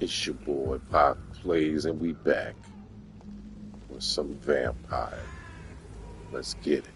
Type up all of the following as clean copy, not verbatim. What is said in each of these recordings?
It's your boy Pop Plays, and we back with some Vampyr. Let's get it.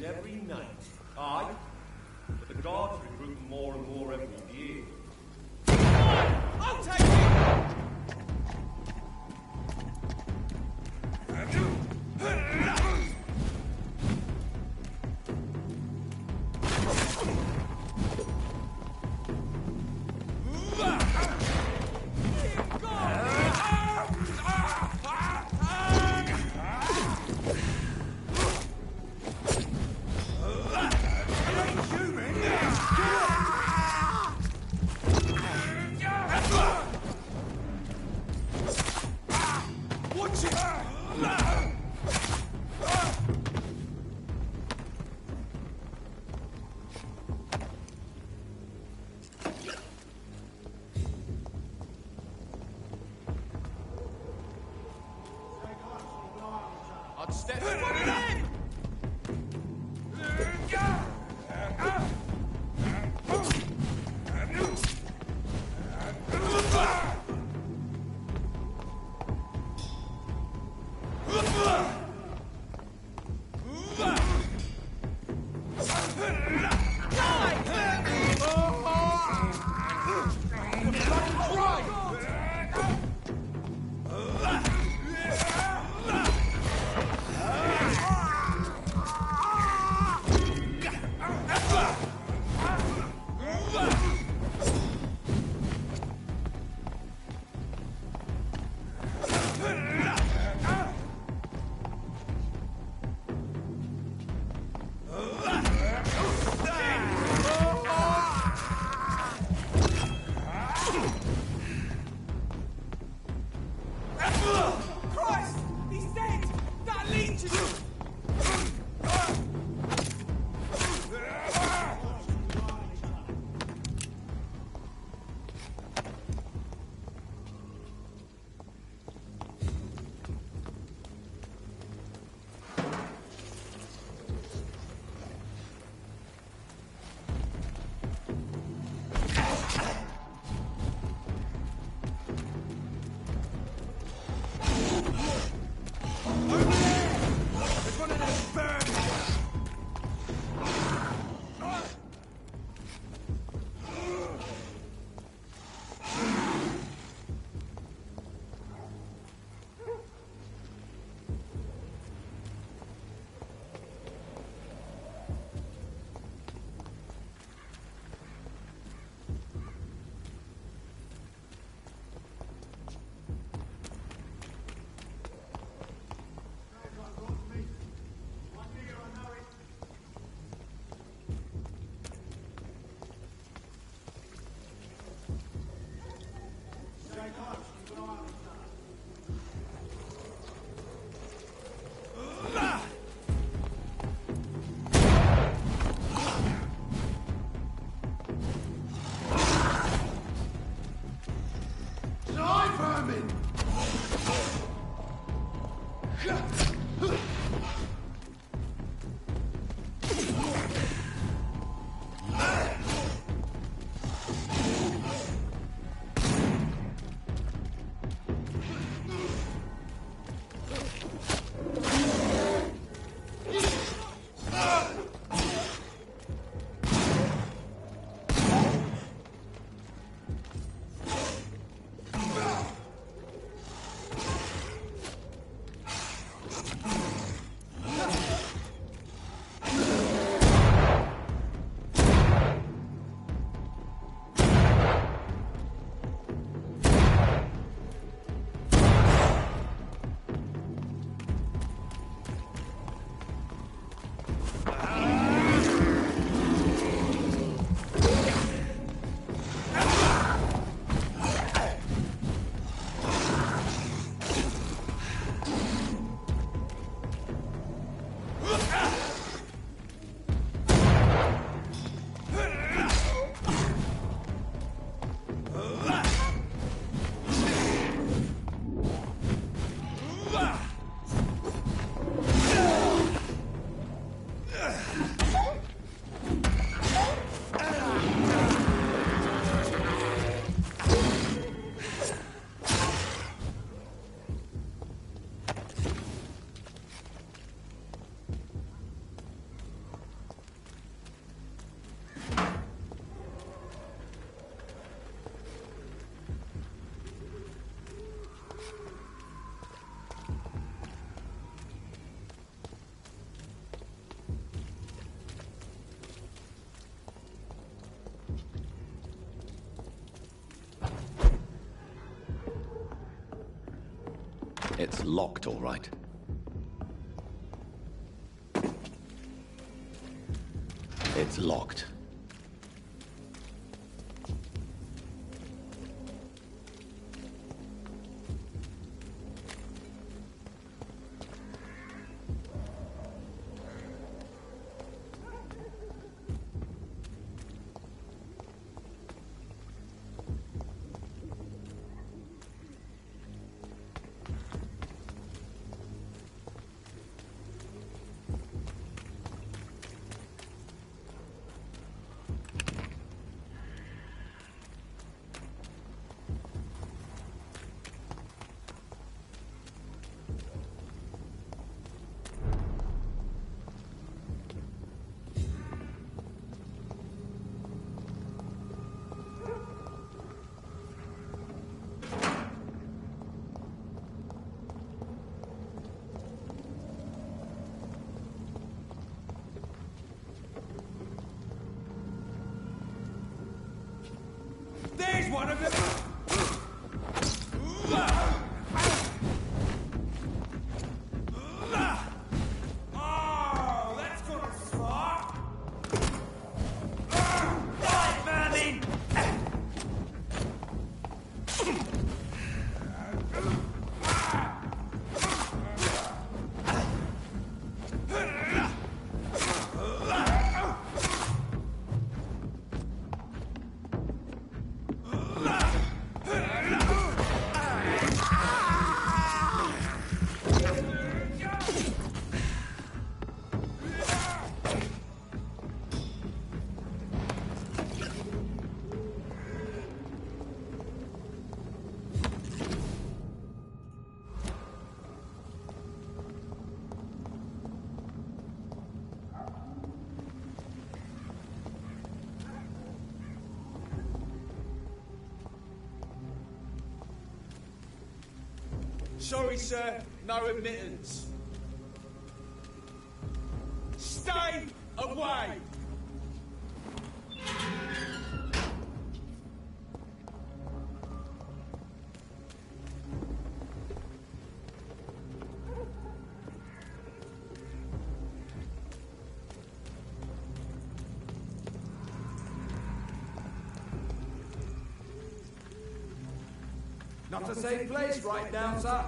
Every night. Aye, but the guards recruit more and more every year. I'll take it! Step one in! Look! It's locked, all right. It's locked. There's one of them! Oh, that's gonna stop! Die, vermin! Sorry, sir. No admittance. Stay away! Not a safe place right now, sir.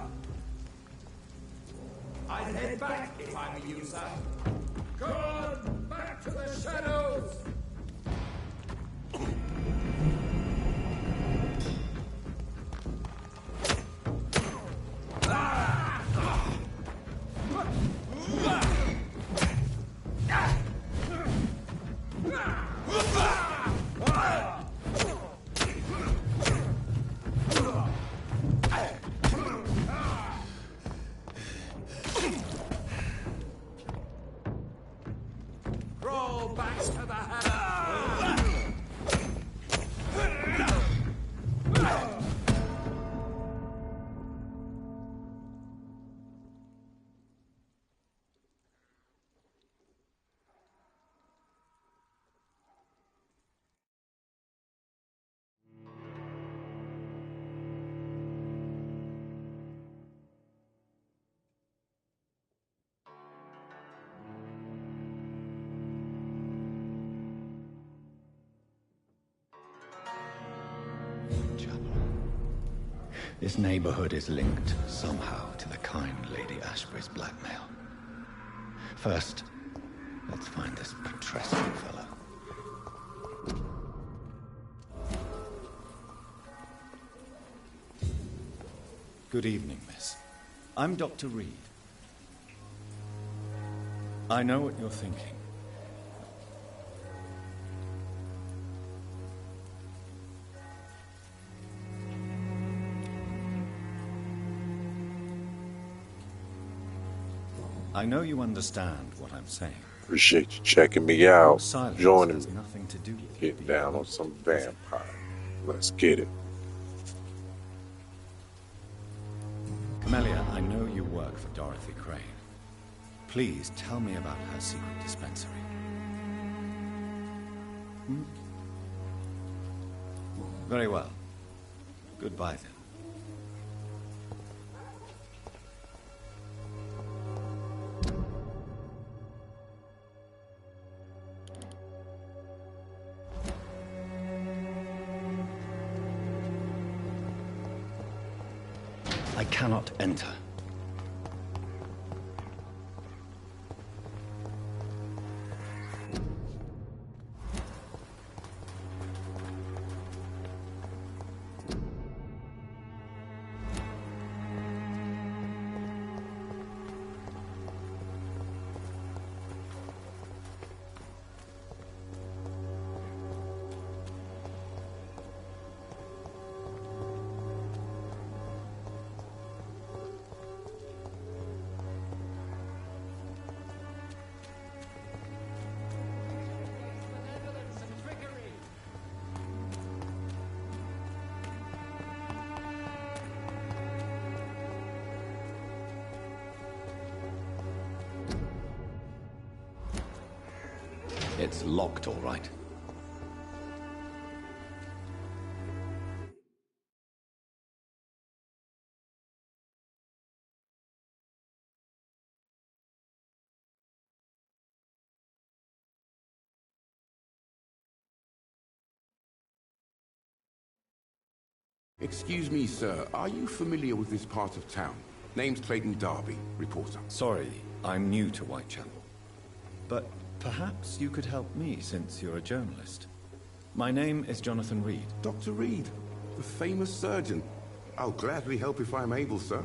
I'd head back if I were you, sir. Come on, back to the shadows! Crawl back to the house! Chapel. This neighborhood is linked somehow to the kind Lady Ashbury's blackmail. First, let's find this Petrescu fellow. Good evening, miss. I'm Dr. Reed. I know what you're thinking. I know you understand what I'm saying. Appreciate you checking me Your out, silence joining has me, nothing to do with getting the down on some vampire. Let's get it. Camellia, I know you work for Dorothy Crane. Please tell me about her secret dispensary. Hmm? Very well. Goodbye then. I cannot enter. It's locked, all right. Excuse me, sir. Are you familiar with this part of town? Name's Clayton Darby, reporter. Sorry, I'm new to Whitechapel. But perhaps you could help me since you're a journalist. My name is Jonathan Reed. Dr. Reed, the famous surgeon. I'll gladly help if I'm able, sir.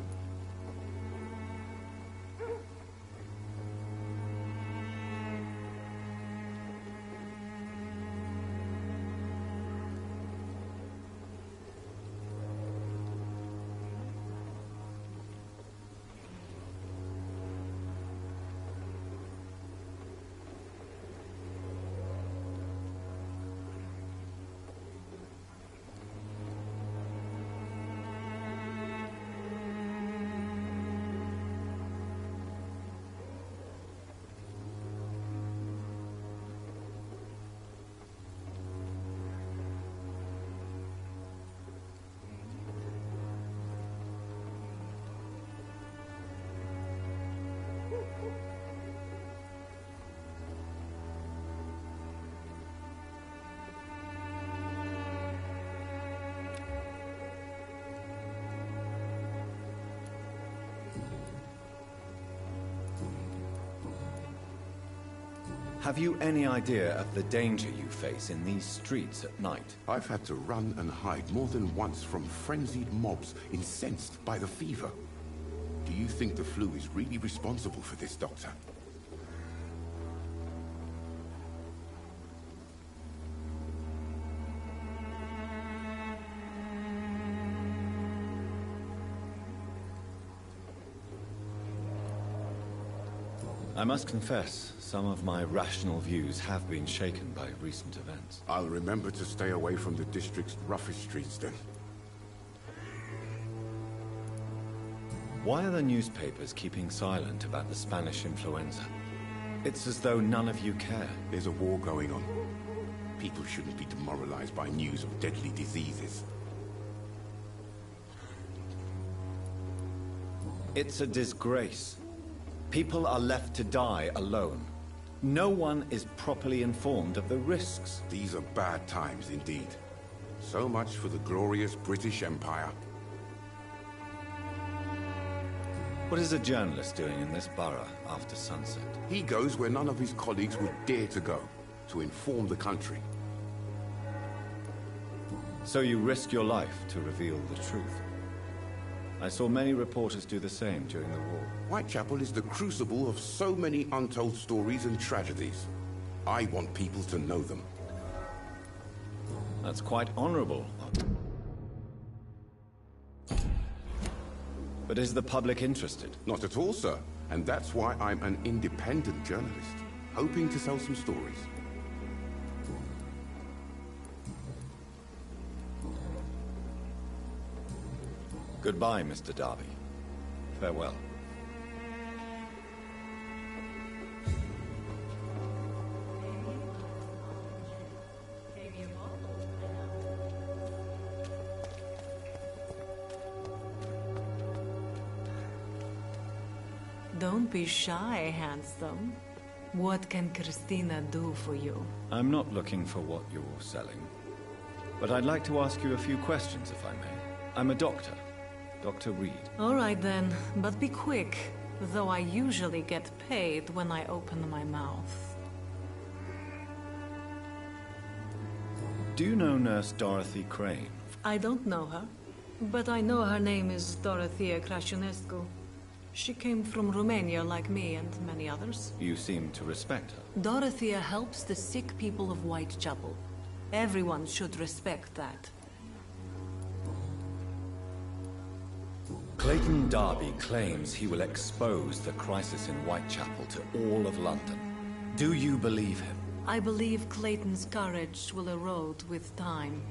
Have you any idea of the danger you face in these streets at night? I've had to run and hide more than once from frenzied mobs incensed by the fever. Do you think the flu is really responsible for this, Doctor? I must confess, some of my rational views have been shaken by recent events. I'll remember to stay away from the district's roughest streets then. Why are the newspapers keeping silent about the Spanish influenza? It's as though none of you care. There's a war going on. People shouldn't be demoralized by news of deadly diseases. It's a disgrace. People are left to die alone. No one is properly informed of the risks. These are bad times indeed. So much for the glorious British Empire. What is a journalist doing in this borough after sunset? He goes where none of his colleagues would dare to go, to inform the country. So you risk your life to reveal the truth. I saw many reporters do the same during the war. Whitechapel is the crucible of so many untold stories and tragedies. I want people to know them. That's quite honorable. But is the public interested? Not at all, sir. And that's why I'm an independent journalist, hoping to sell some stories. Goodbye, Mr. Darby. Farewell. Don't be shy, handsome. What can Christina do for you? I'm not looking for what you're selling. But I'd like to ask you a few questions, if I may. I'm a doctor. Dr. Reed. All right then, but be quick. Though I usually get paid when I open my mouth. Do you know Nurse Dorothy Crane? I don't know her, but I know her name is Dorothea Crăciunescu. She came from Romania like me and many others. You seem to respect her. Dorothea helps the sick people of Whitechapel. Everyone should respect that. Clayton Darby claims he will expose the crisis in Whitechapel to all of London. Do you believe him? I believe Clayton's courage will erode with time,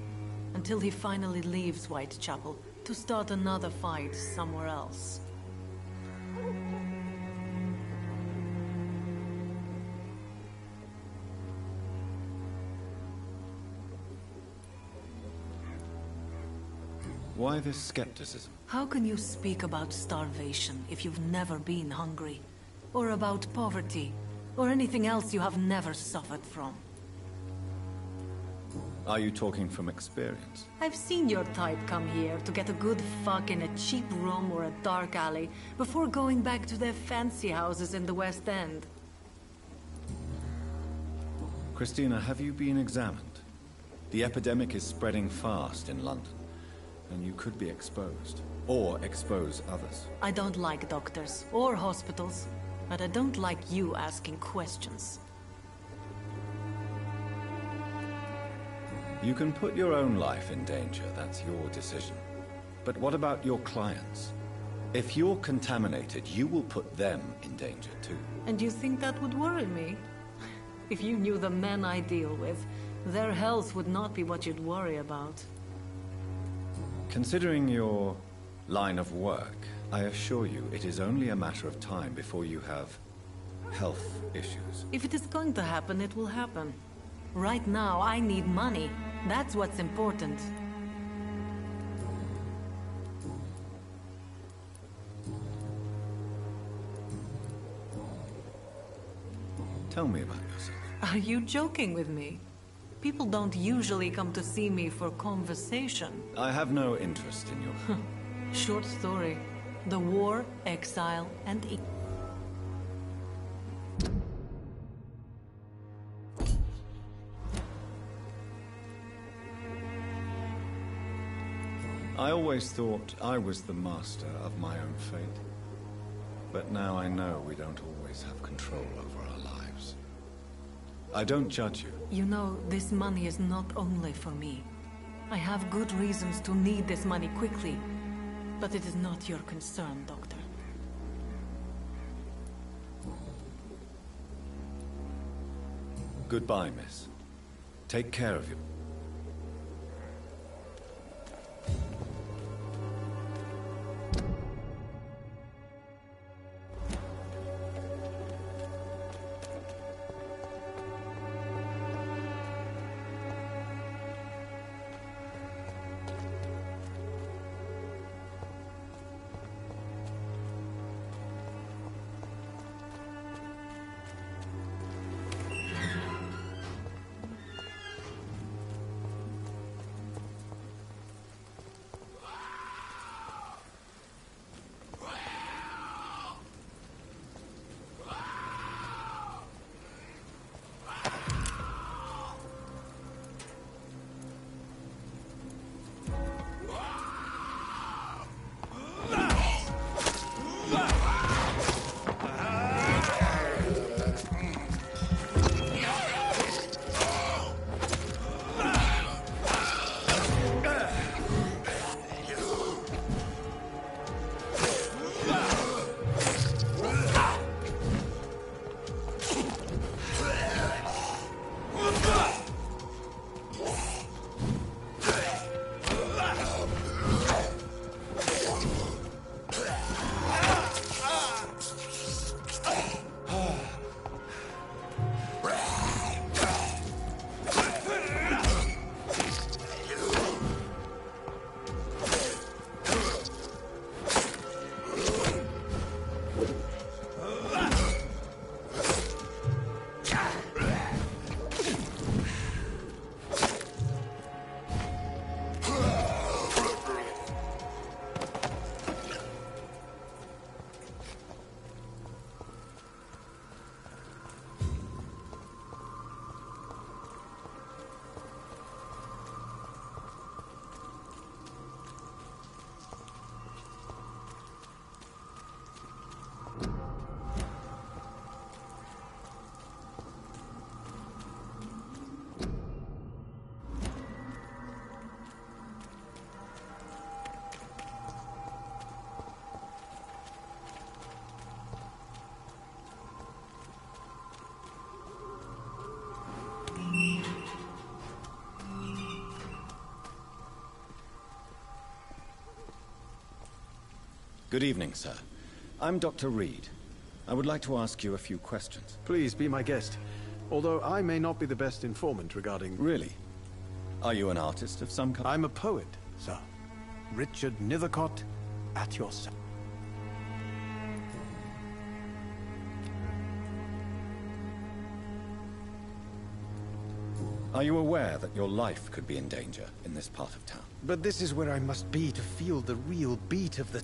until he finally leaves Whitechapel to start another fight somewhere else. Why this skepticism? How can you speak about starvation if you've never been hungry? Or about poverty? Or anything else you have never suffered from? Are you talking from experience? I've seen your type come here to get a good fuck in a cheap room or a dark alley before going back to their fancy houses in the West End. Christina, have you been examined? The epidemic is spreading fast in London, and you could be exposed. Or expose others. I don't like doctors or hospitals, but I don't like you asking questions. You can put your own life in danger, that's your decision. But what about your clients? If you're contaminated, you will put them in danger too. And you think that would worry me? If you knew the men I deal with, their health would not be what you'd worry about. Considering your line of work, I assure you it is only a matter of time before you have health issues. If it is going to happen, it will happen. Right now, I need money. That's what's important. Tell me about yourself. Are you joking with me? People don't usually come to see me for conversation. I have no interest in your... Short story. The war, exile, and... I always thought I was the master of my own fate. But now I know we don't always have control over our lives. I don't judge you. You know, this money is not only for me. I have good reasons to need this money quickly, but it is not your concern, Doctor. Goodbye, miss. Take care of you. Good evening, sir. I'm Dr. Reed. I would like to ask you a few questions. Please be my guest. Although I may not be the best informant regarding... Really? Are you an artist of some kind? I'm a poet, sir. Richard Nethercott, at your service. Are you aware that your life could be in danger in this part of town? But this is where I must be to feel the real beat of the...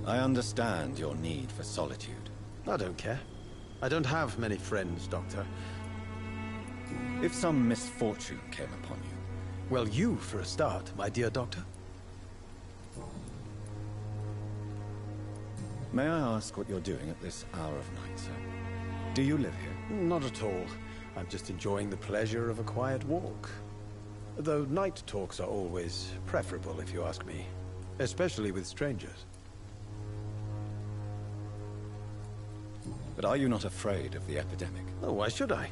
I understand your need for solitude. I don't care. I don't have many friends, Doctor. If some misfortune came upon you... Well, you, for a start, my dear Doctor. May I ask what you're doing at this hour of night, sir? Do you live here? Not at all. I'm just enjoying the pleasure of a quiet walk. Though night talks are always preferable, if you ask me. Especially with strangers. But are you not afraid of the epidemic? Oh, why should I?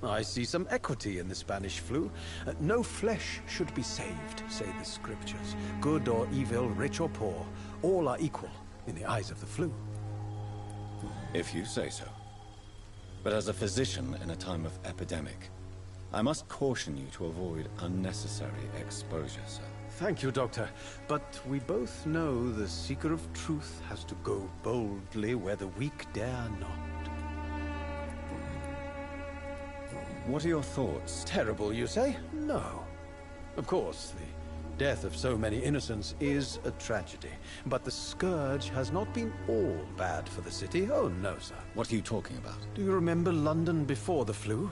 I see some equity in the Spanish flu. No flesh should be saved, say the scriptures. Good or evil, rich or poor, all are equal in the eyes of the flu. If you say so. But as a physician in a time of epidemic, I must caution you to avoid unnecessary exposure, sir. Thank you, Doctor. But we both know the seeker of truth has to go boldly where the weak dare not. What are your thoughts? Terrible, you say? No. Of course, the death of so many innocents is a tragedy. But the scourge has not been all bad for the city. Oh, no, sir. What are you talking about? Do you remember London before the flu?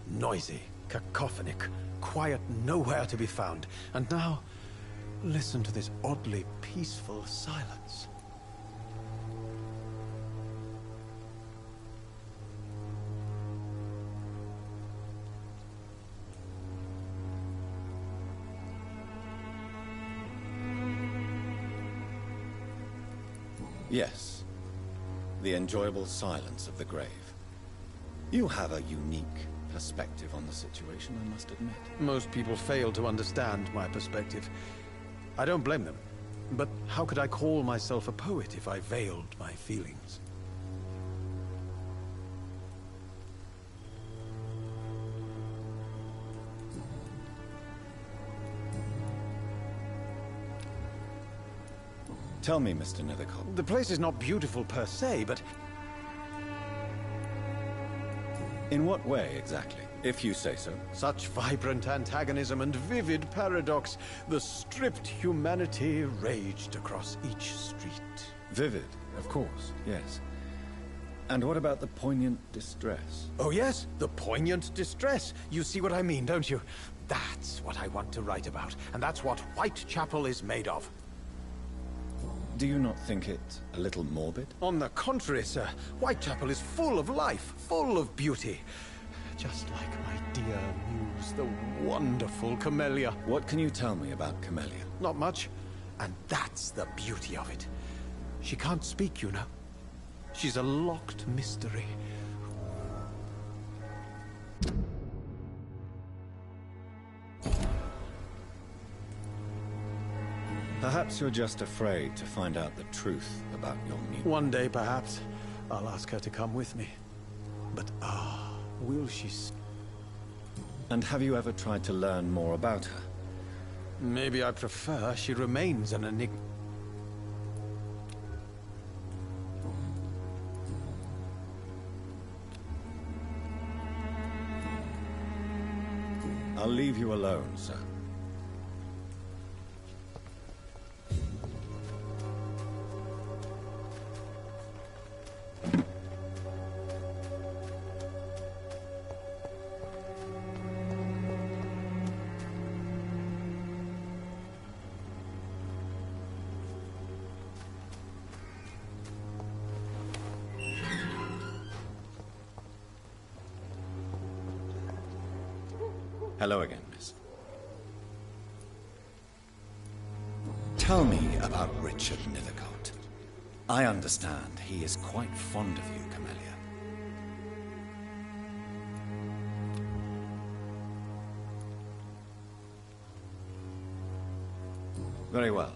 Noisy, cacophonic, quiet nowhere to be found. And now, Listen to this oddly peaceful silence. Yes. The enjoyable silence of the grave. You have a unique perspective on the situation, I must admit. Most people fail to understand my perspective. I don't blame them. But how could I call myself a poet if I veiled my feelings? Tell me, Mr. Nethercott. The place is not beautiful per se, but... In what way, exactly? If you say so. Such vibrant antagonism and vivid paradox. The stripped humanity raged across each street. Vivid, of course, yes. And what about the poignant distress? Oh yes, the poignant distress. You see what I mean, don't you? That's what I want to write about, and that's what Whitechapel is made of. Do you not think it a little morbid? On the contrary, sir. Whitechapel is full of life, full of beauty. Just like my dear muse, the wonderful Camellia. What can you tell me about Camellia? Not much. And that's the beauty of it. She can't speak, you know. She's a locked mystery. Perhaps you're just afraid to find out the truth about your muse. One day, perhaps, I'll ask her to come with me. But will she... And have you ever tried to learn more about her? Maybe I prefer she remains an enigma. I'll leave you alone, sir. Hello again, miss. Tell me about Richard Nethercott. I understand he is quite fond of you, Camellia. Very well.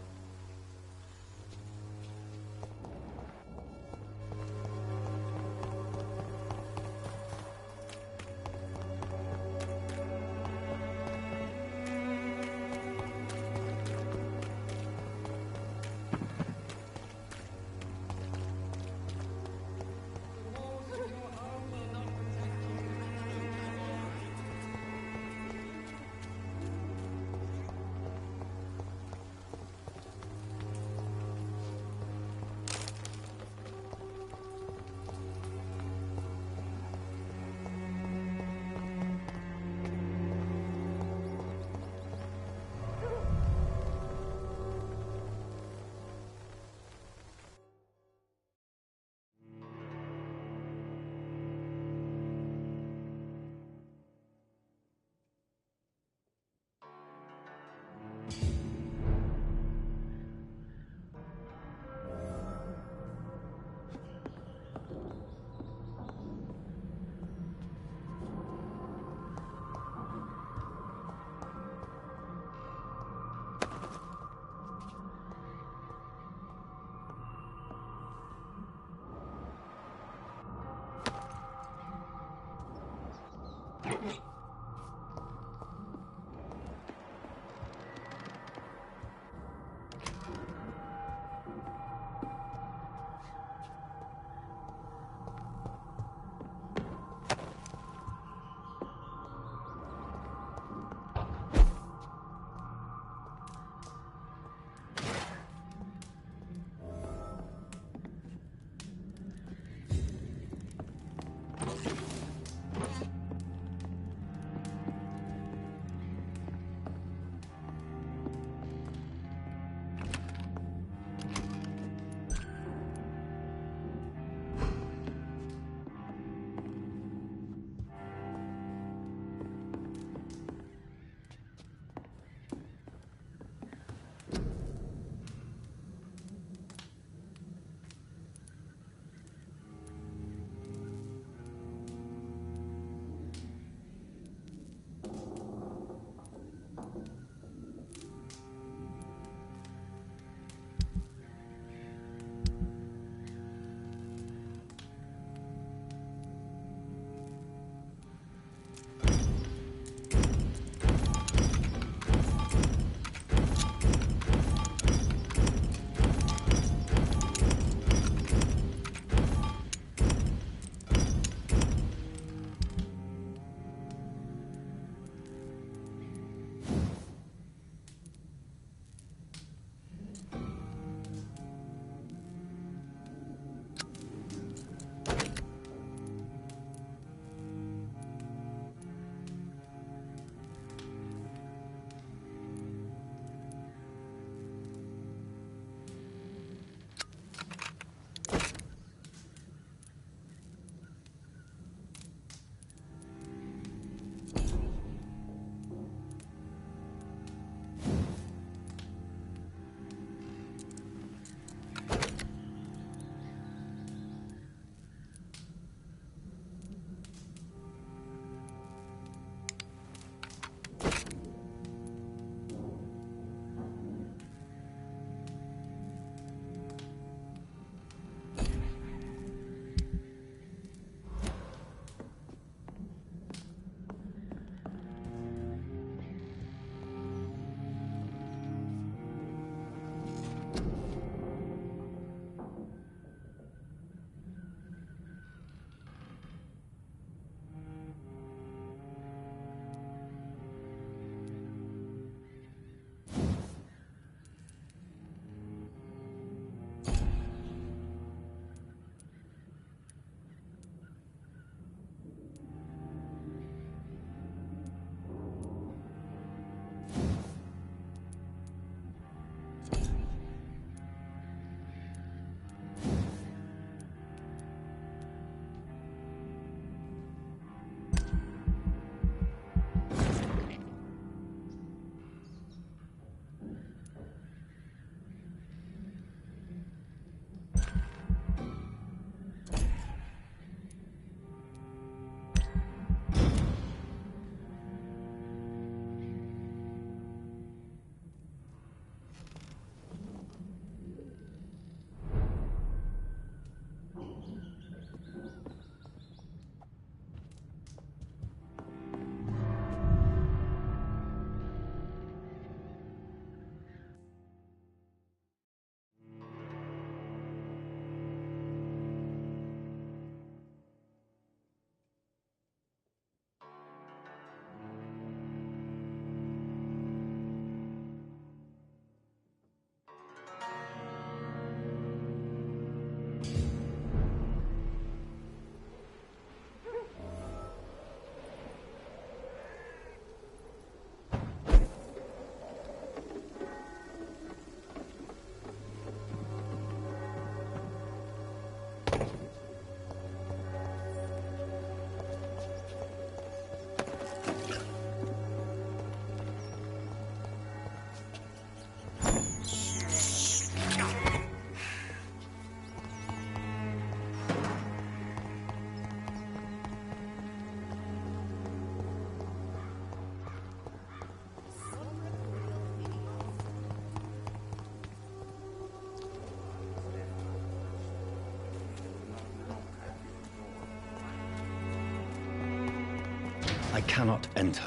I cannot enter.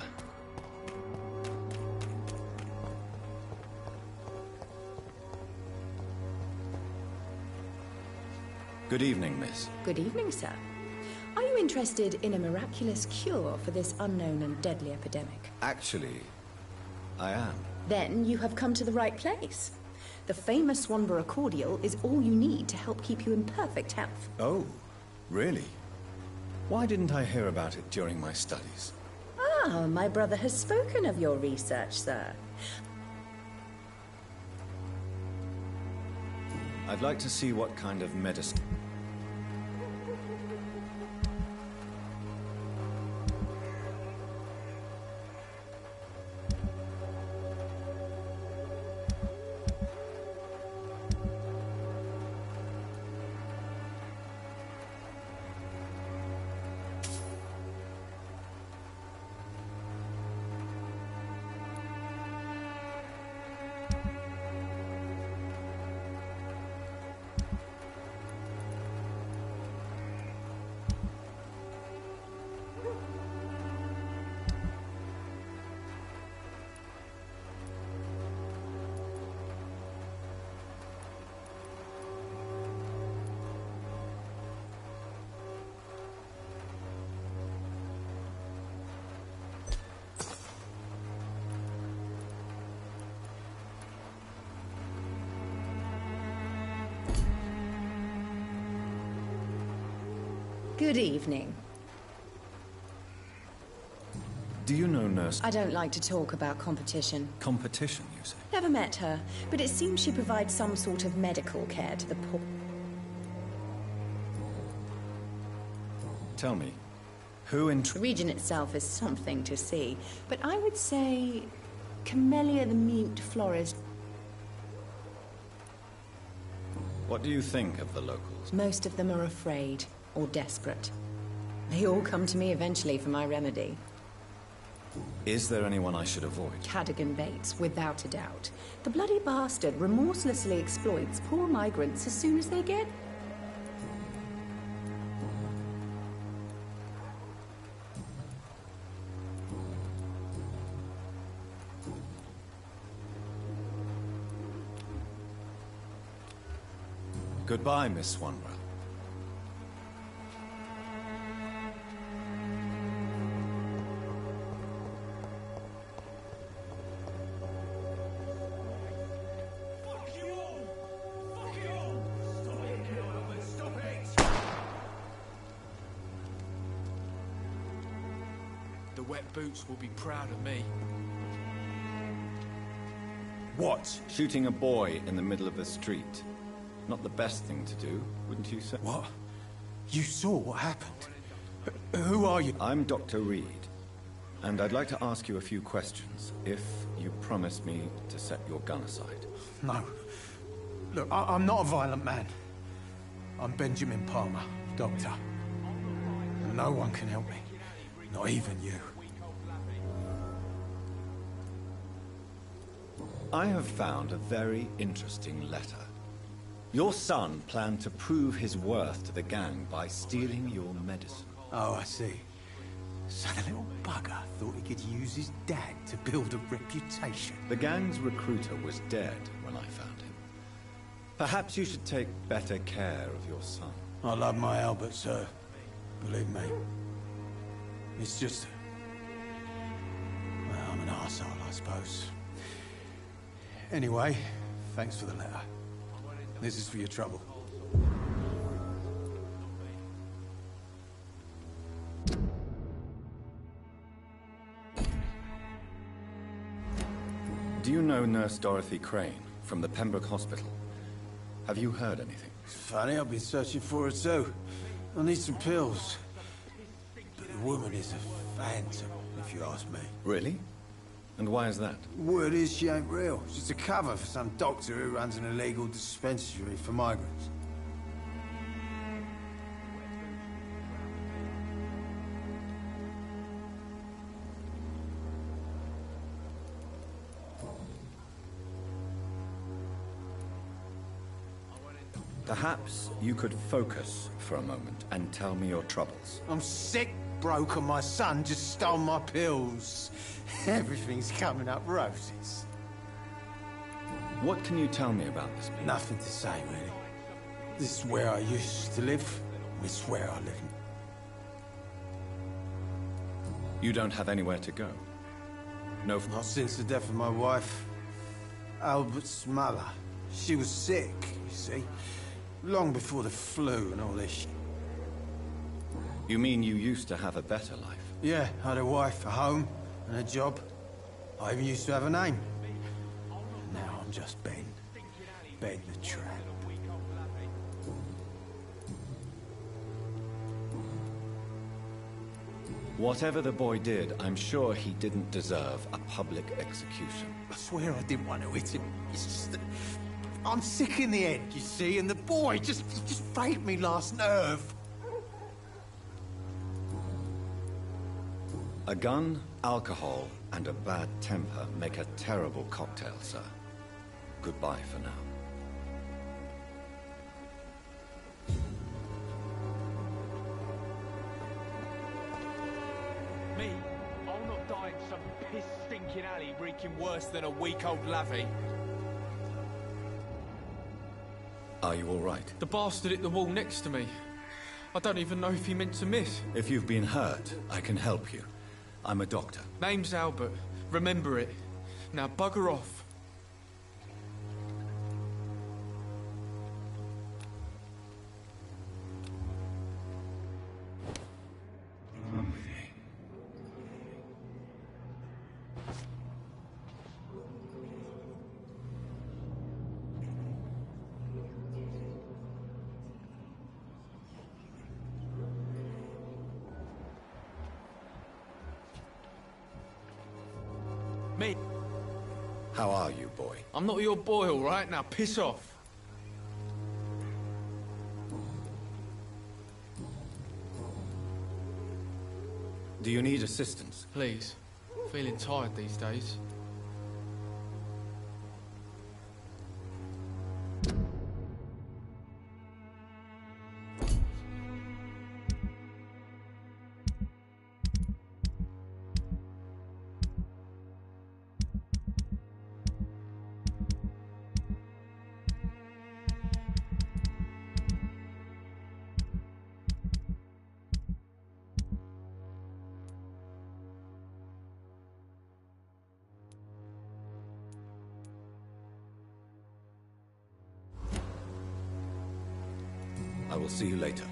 Good evening, miss. Good evening, sir. Are you interested in a miraculous cure for this unknown and deadly epidemic? Actually, I am. Then you have come to the right place. The famous Swanborough cordial is all you need to help keep you in perfect health. Oh, really? Why didn't I hear about it during my studies? Ah, my brother has spoken of your research, sir. I'd like to see what kind of medicine... Good evening. Do you know Nurse... I don't like to talk about competition. Competition, you say? Never met her, but it seems she provides some sort of medical care to the poor. Tell me, who in... The region itself is something to see, but I would say Camellia the mute florist. What do you think of the locals? Most of them are afraid or desperate. They all come to me eventually for my remedy. Is there anyone I should avoid? Cadogan Bates, without a doubt. The bloody bastard remorselessly exploits poor migrants as soon as they get... Goodbye, Miss Swanborough. The wet boots will be proud of me. What? Shooting a boy in the middle of the street. Not the best thing to do, wouldn't you say? What? You saw what happened? Who are you? I'm Dr. Reed, and I'd like to ask you a few questions, if you promise me to set your gun aside. No. Look, I'm not a violent man. I'm Benjamin Palmer, doctor. And no one can help me. Not even you. I have found a very interesting letter. Your son planned to prove his worth to the gang by stealing your medicine. Oh, I see. So the little bugger thought he could use his dad to build a reputation. The gang's recruiter was dead when I found him. Perhaps you should take better care of your son. I love my Albert, sir. Believe me. It's just... well, I'm an arsehole, I suppose. Anyway, thanks for the letter. This is for your trouble. Do you know Nurse Dorothy Crane from the Pembroke Hospital? Have you heard anything? It's funny, I've been searching for her too. I need some pills. But the woman is a phantom, if you ask me. Really? And why is that? Word is she ain't real. She's a cover for some doctor who runs an illegal dispensary for migrants. Perhaps you could focus for a moment and tell me your troubles. I'm sick broke and my son just stole my pills. Everything's coming up roses. What can you tell me about this place? Nothing to say, really. This is where I used to live. It's where I live. You don't have anywhere to go? No... Not since the death of my wife, Albert's mother. She was sick, you see. Long before the flu and all this shit. You mean you used to have a better life? Yeah, I had a wife, a home, and a job. I even used to have a name. Now I'm just Ben. Ben the Trap. Whatever the boy did, I'm sure he didn't deserve a public execution. I swear I didn't want to hit him. It's just that I'm sick in the head, you see, and the boy just faked me last nerve. A gun, alcohol, and a bad temper make a terrible cocktail, sir. Goodbye for now. Me? I'll not die in some piss-stinking alley reeking worse than a week-old lavvy. Are you all right? The bastard hit the wall next to me. I don't even know if he meant to miss. If you've been hurt, I can help you. I'm a doctor. Name's Albert. Remember it. Now bugger off. Me? How are you, boy? I'm not your boy, all right? Now piss off. Do you need assistance? Please. Feeling tired these days. I will see you later.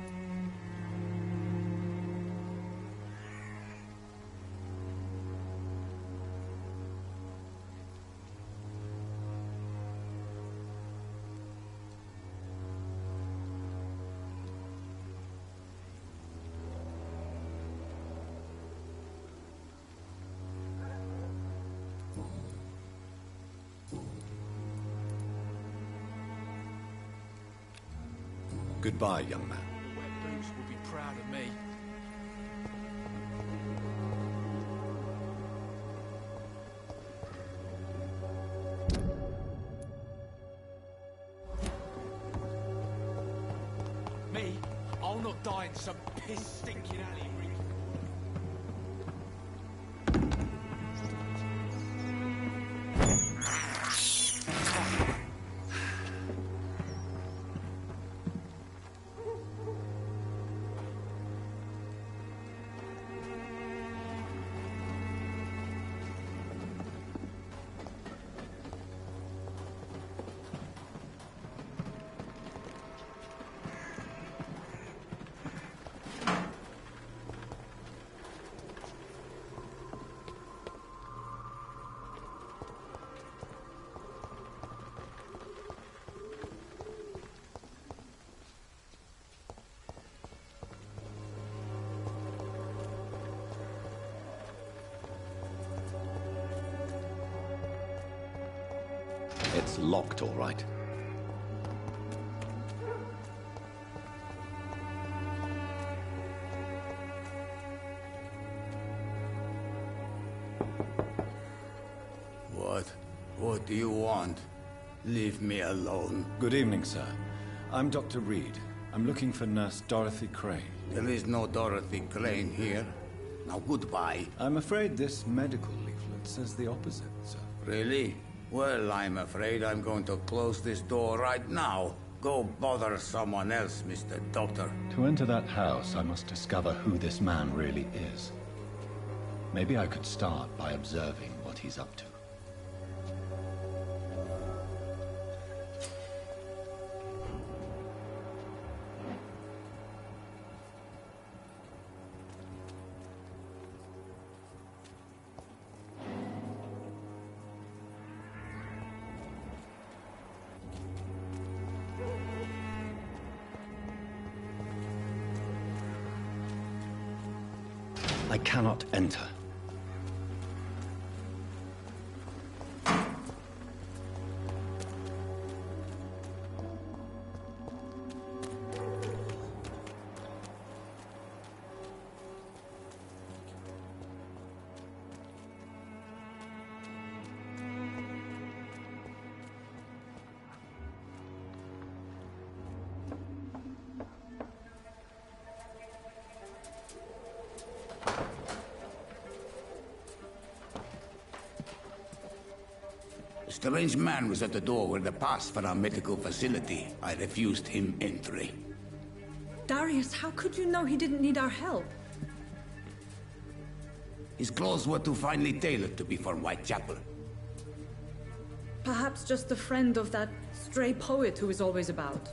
Goodbye, young man. The wet boots will be proud of me. Me? I'll not die in some piss-stinking alley. It's locked, all right. What do you want? Leave me alone. Good evening, sir. I'm Dr. Reed. I'm looking for Nurse Dorothy Crane. There is no Dorothy Crane here. Now goodbye. I'm afraid this medical leaflet says the opposite, sir. Really? Well, I'm afraid I'm going to close this door right now. Go bother someone else, Mr. Doctor. To enter that house, I must discover who this man really is. Maybe I could start by observing what he's up to. I cannot enter. A strange man was at the door with a pass for our medical facility. I refused him entry. Darius, how could you know he didn't need our help? His clothes were too finely tailored to be from Whitechapel. Perhaps just a friend of that stray poet who is always about.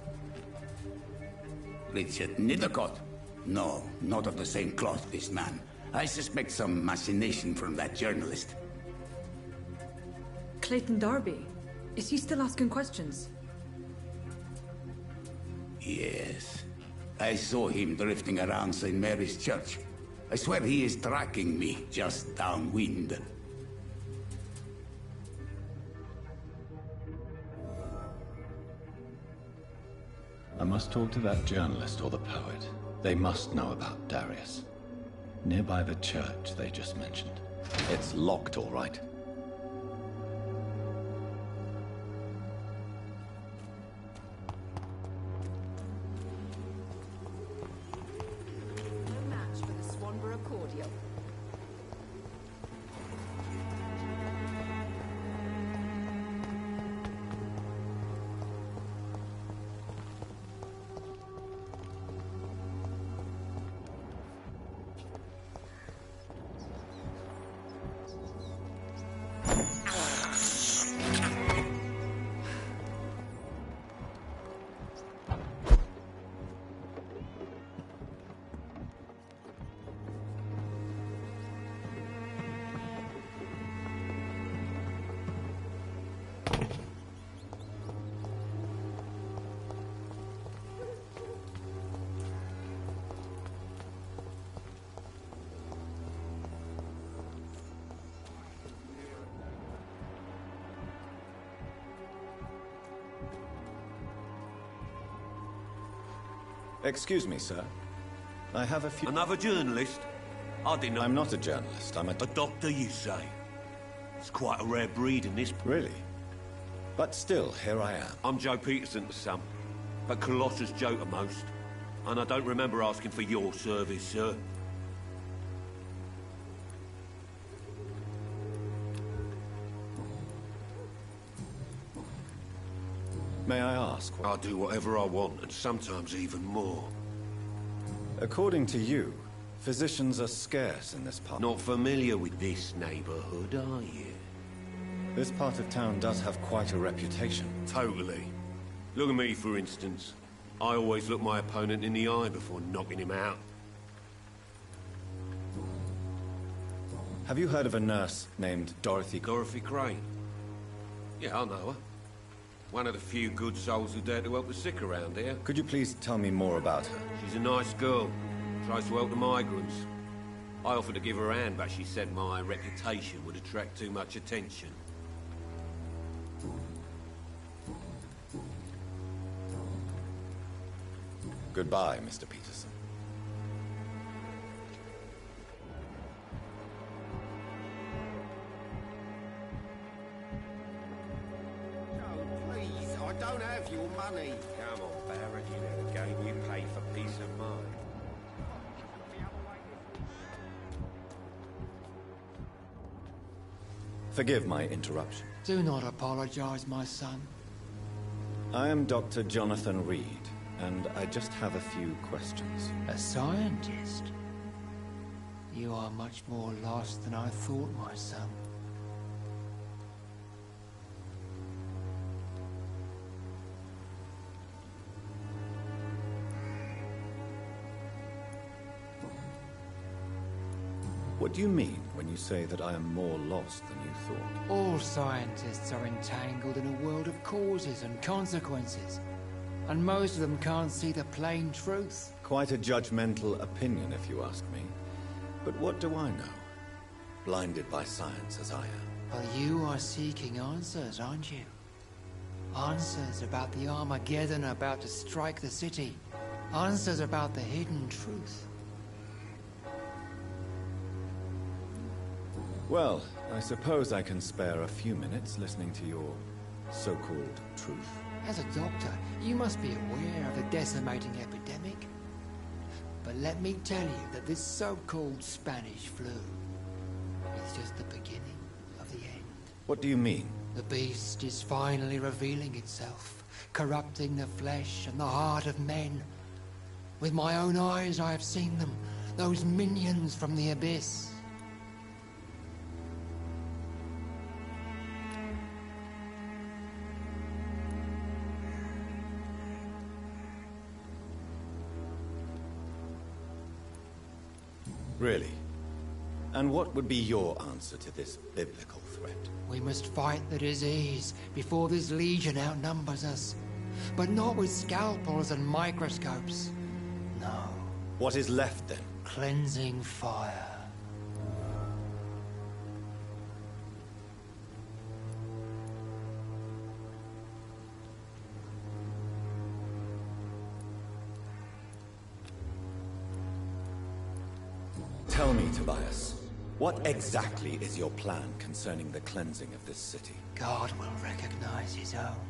Richard Nithercott? No, not of the same cloth, this man. I suspect some machination from that journalist. Clayton Darby. Is he still asking questions? Yes. I saw him drifting around St. Mary's Church. I swear he is tracking me just downwind. I must talk to that journalist or the poet. They must know about Darius. Nearby the church they just mentioned. It's locked, all right. No match for the Swanborough cordial. Excuse me, sir. I have a few... Another journalist? I didn't know... I'm not a journalist, I'm a... A doctor, you say? It's quite a rare breed in this... Really? But still, here I am. I'm Joe Peterson to some, but Colossus Joe to most. And I don't remember asking for your service, sir. May I ask? I'll do whatever I want, and sometimes even more. According to you, physicians are scarce in this part. Not familiar with this neighborhood, are you? This part of town does have quite a reputation. Totally. Look at me, for instance. I always look my opponent in the eye before knocking him out. Have you heard of a nurse named Dorothy... Dorothy Crane? Yeah, I know her. One of the few good souls who dare to help the sick around here. Could you please tell me more about her? She's a nice girl. Tries to help the migrants. I offered to give her a hand, but she said my reputation would attract too much attention. Goodbye, Mr. Peterson. Please, I don't have your money. Come on, Barrett, you know the game. You pay peace of mind. Forgive my interruption. Do not apologize, my son. I am Dr. Jonathan Reed, and I just have a few questions. A scientist? You are much more lost than I thought, my son. What do you mean when you say that I am more lost than you thought? All scientists are entangled in a world of causes and consequences, and most of them can't see the plain truth. Quite a judgmental opinion, if you ask me. But what do I know? Blinded by science as I am. But you are seeking answers, aren't you? Answers about the Armageddon about to strike the city. Answers about the hidden truth. Well, I suppose I can spare a few minutes listening to your so-called truth. As a doctor, you must be aware of the decimating epidemic. But let me tell you that this so-called Spanish flu is just the beginning of the end. What do you mean? The beast is finally revealing itself, corrupting the flesh and the heart of men. With my own eyes I have seen them, those minions from the abyss. Really? And what would be your answer to this biblical threat? We must fight the disease before this legion outnumbers us. But not with scalpels and microscopes. No. What is left then? Cleansing fire. Tell me, Tobias, what exactly is your plan concerning the cleansing of this city? God will recognize his own.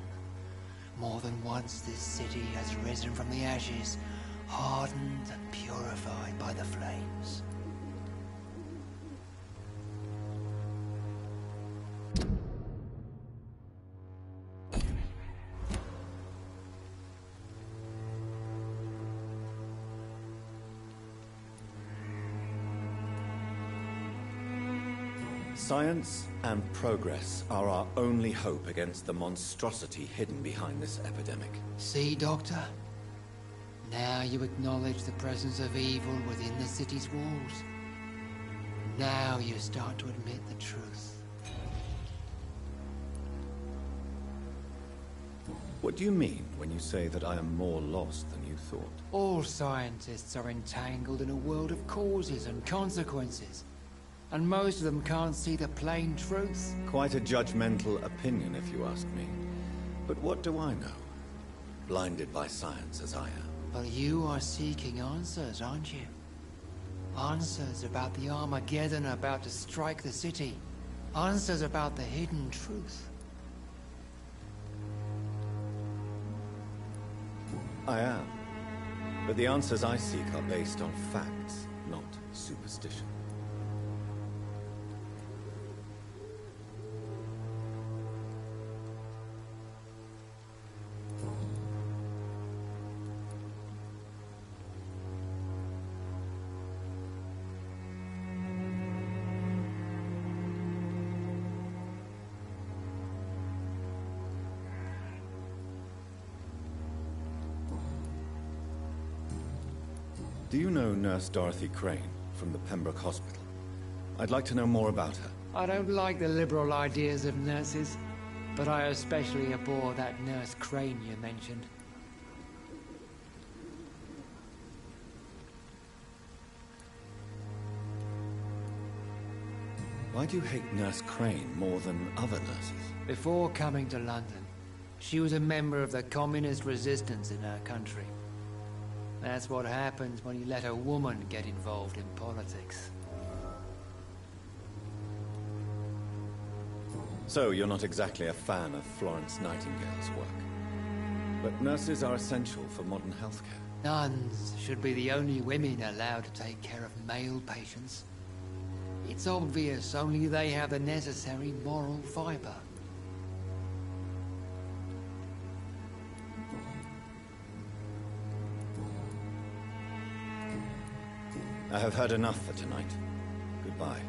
More than once this city has risen from the ashes, hardened and purified by the flames. Science and progress are our only hope against the monstrosity hidden behind this epidemic. See, Doctor? Now you acknowledge the presence of evil within the city's walls. Now you start to admit the truth. What do you mean when you say that I am more lost than you thought? All scientists are entangled in a world of causes and consequences. And most of them can't see the plain truth. Quite a judgmental opinion, if you ask me. But what do I know? Blinded by science as I am. But you are seeking answers, aren't you? Answers about the Armageddon about to strike the city. Answers about the hidden truth. I am. But the answers I seek are based on facts, not superstition. Do you know Nurse Dorothy Crane from the Pembroke Hospital? I'd like to know more about her. I don't like the liberal ideas of nurses, but I especially abhor that Nurse Crane you mentioned. Why do you hate Nurse Crane more than other nurses? Before coming to London, she was a member of the communist resistance in her country. That's what happens when you let a woman get involved in politics. So you're not exactly a fan of Florence Nightingale's work. But nurses are essential for modern healthcare. Nuns should be the only women allowed to take care of male patients. It's obvious only they have the necessary moral fiber. I have heard enough for tonight. Goodbye.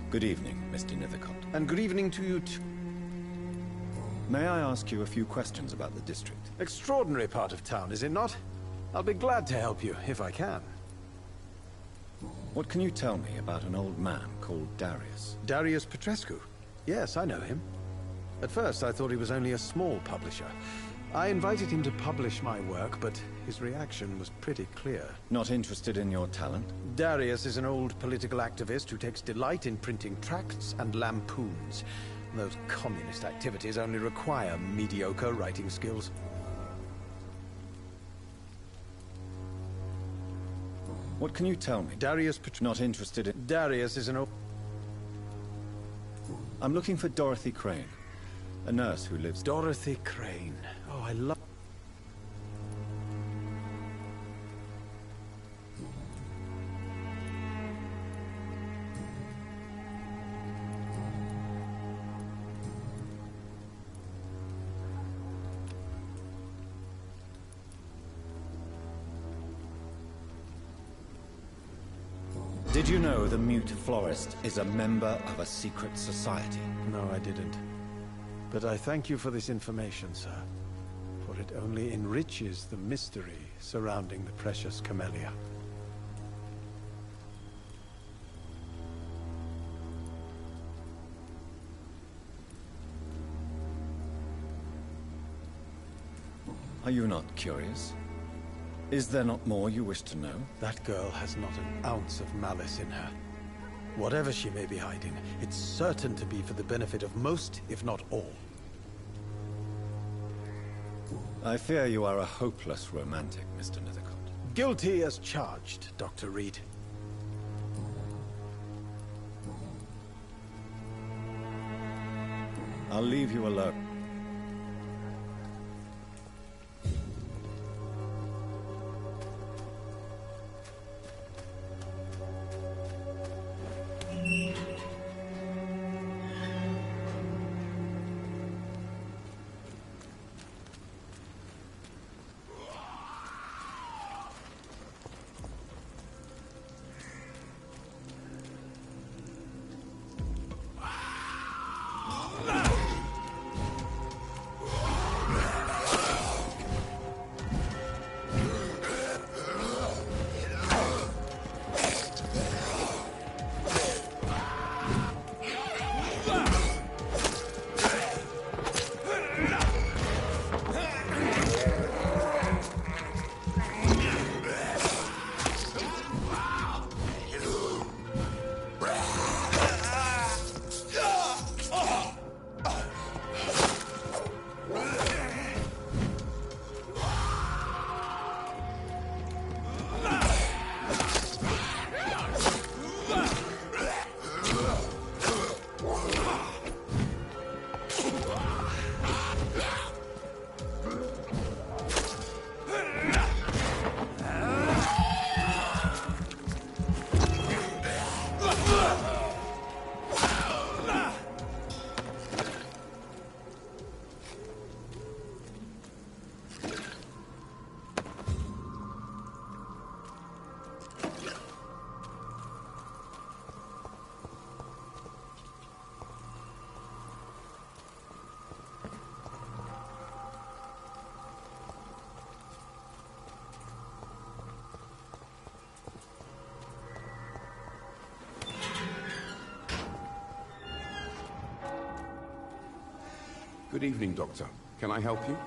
Good evening, Mr. Nithercott. And good evening to you too. May I ask you a few questions about the district? Extraordinary part of town, is it not? I'll be glad to help you, if I can. What can you tell me about an old man called Darius? Darius Petrescu? Yes, I know him. At first, I thought he was only a small publisher. I invited him to publish my work, but his reaction was pretty clear. Not interested in your talent? Darius is an old political activist who takes delight in printing tracts and lampoons. Those communist activities only require mediocre writing skills. What can you tell me? Not interested in... Darius is an... I'm looking for Dorothy Crane, a nurse who lives... Dorothy Crane. Oh, I love... Did you know the Mute Florist is a member of a secret society? No, I didn't. But I thank you for this information, sir. For it only enriches the mystery surrounding the precious camellia. Are you not curious? Is there not more you wish to know? That girl has not an ounce of malice in her. Whatever she may be hiding, it's certain to be for the benefit of most, if not all. I fear you are a hopeless romantic, Mr. Nithercott. Guilty as charged, Dr. Reed. I'll leave you alone. Good evening, Doctor. Can I help you?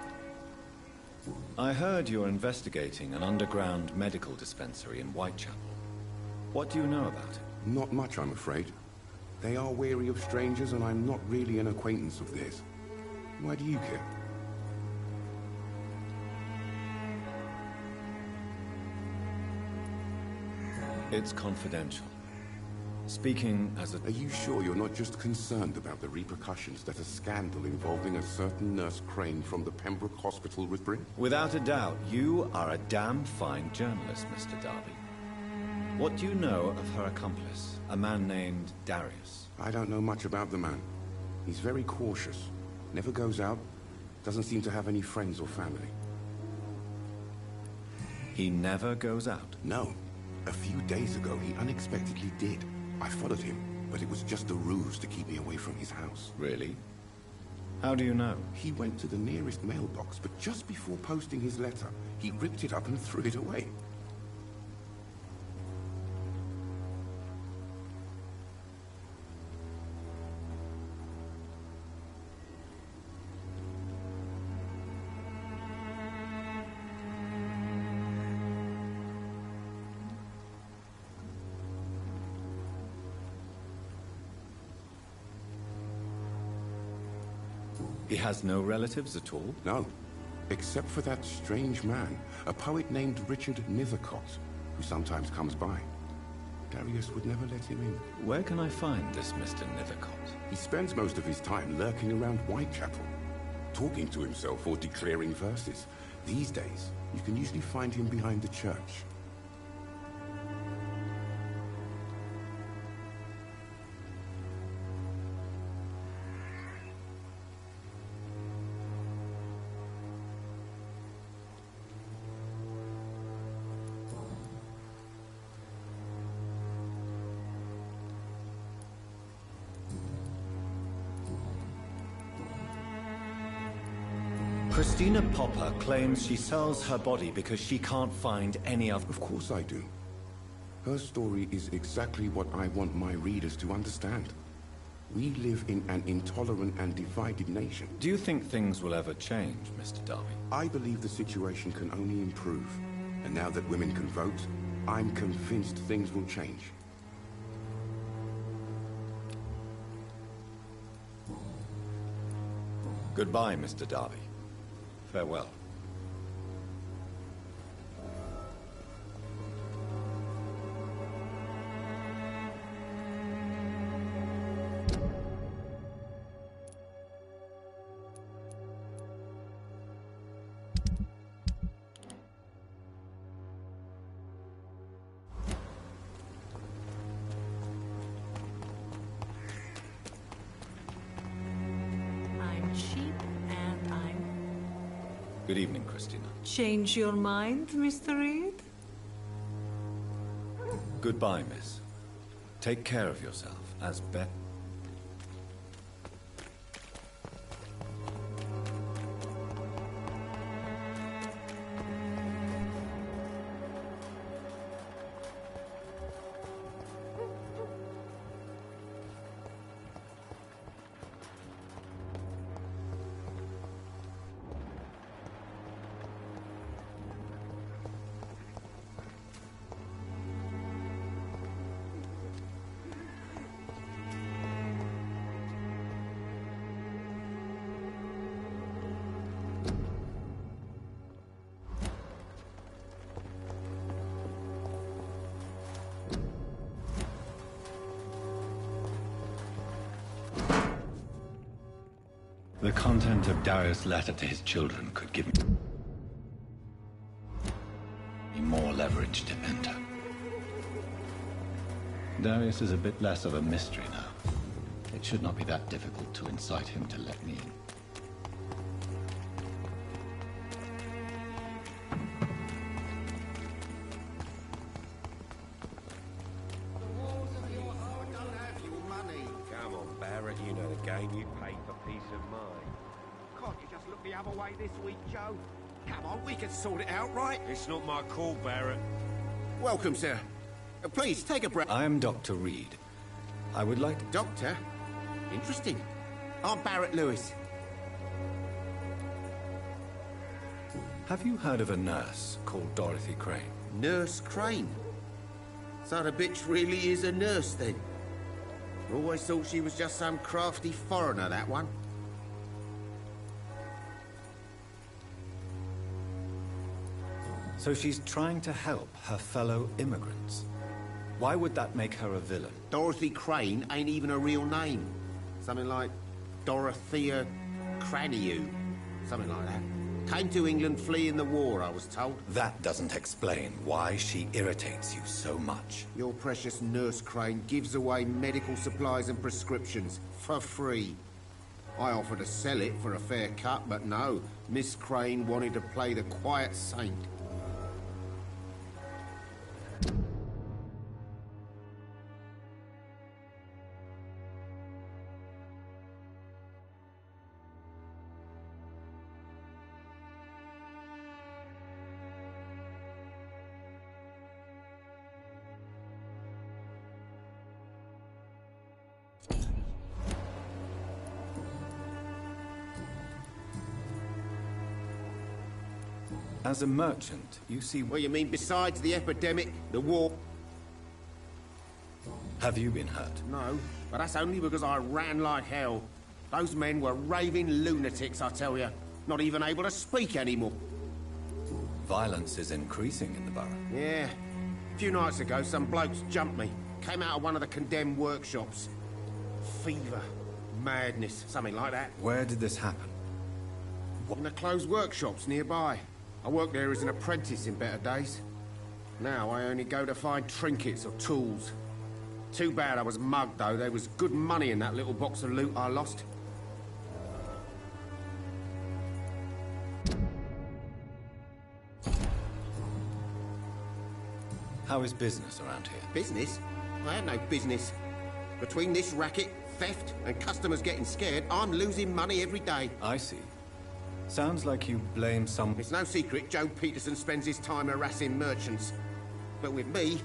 I heard you're investigating an underground medical dispensary in Whitechapel. What do you know about it? Not much, I'm afraid. They are wary of strangers, and I'm not really an acquaintance of theirs. Why do you care? It's confidential. Speaking as a... Are you sure you're not just concerned about the repercussions that a scandal involving a certain Nurse Crane from the Pembroke Hospital would bring? Without a doubt, you are a damn fine journalist, Mr. Darby. What do you know of her accomplice, a man named Darius? I don't know much about the man. He's very cautious. Never goes out. Doesn't seem to have any friends or family. He never goes out? No. A few days ago, he unexpectedly did. I followed him, but it was just a ruse to keep me away from his house. Really? How do you know? He went to the nearest mailbox, but just before posting his letter, he ripped it up and threw it away. He has no relatives at all? No. Except for that strange man, a poet named Richard Nethercott, who sometimes comes by. Darius would never let him in. Where can I find this Mr. Nethercott? He spends most of his time lurking around Whitechapel, talking to himself or declaring verses. These days, you can usually find him behind the church. Christina Popper claims she sells her body because she can't find any other... Of course I do. Her story is exactly what I want my readers to understand. We live in an intolerant and divided nation. Do you think things will ever change, Mr. Darby? I believe the situation can only improve. And now that women can vote, I'm convinced things will change. Goodbye, Mr. Darby. Farewell. I'm cheap and I'm... Good evening, Christina. Change your mind, Mr. Reed? Goodbye, miss. Take care of yourself, as Beth... The content of Darius' letter to his children could give me more leverage to enter. Darius is a bit less of a mystery now. It should not be that difficult to incite him to let me in. Come on, Barrett, you know the game. You pay for peace of mind. Can't you just look the other way this week, Joe? Come on, we can sort it out, right? It's not my call, Barrett. Welcome, sir. Please, take a breath. I am Dr. Reed. I would like to... Doctor? Interesting. I'm Barrett Lewis. Have you heard of a nurse called Dorothy Crane? Nurse Crane? So the bitch really is a nurse, then? I always thought she was just some crafty foreigner, that one. So she's trying to help her fellow immigrants. Why would that make her a villain? Dorothy Crane ain't even a real name. Something like Dorothea Craniu. Something like that. Came to England fleeing the war, I was told. That doesn't explain why she irritates you so much. Your precious Nurse Crane gives away medical supplies and prescriptions for free. I offered to sell it for a fair cut, but no. Miss Crane wanted to play the quiet saint. As a merchant, you see... Well, you mean besides the epidemic, the war? Have you been hurt? No, but that's only because I ran like hell. Those men were raving lunatics, I tell you. Not even able to speak anymore. Violence is increasing in the borough. Yeah. A few nights ago, some blokes jumped me. Came out of one of the condemned workshops. Fever. Madness. Something like that. Where did this happen? In the closed workshops nearby. I worked there as an apprentice in better days. Now I only go to find trinkets or tools. Too bad I was mugged, though. There was good money in that little box of loot I lost. How is business around here? Business? I have no business. Between this racket, theft, and customers getting scared, I'm losing money every day. I see. Sounds like you blame some... It's no secret Joe Peterson spends his time harassing merchants. But with me,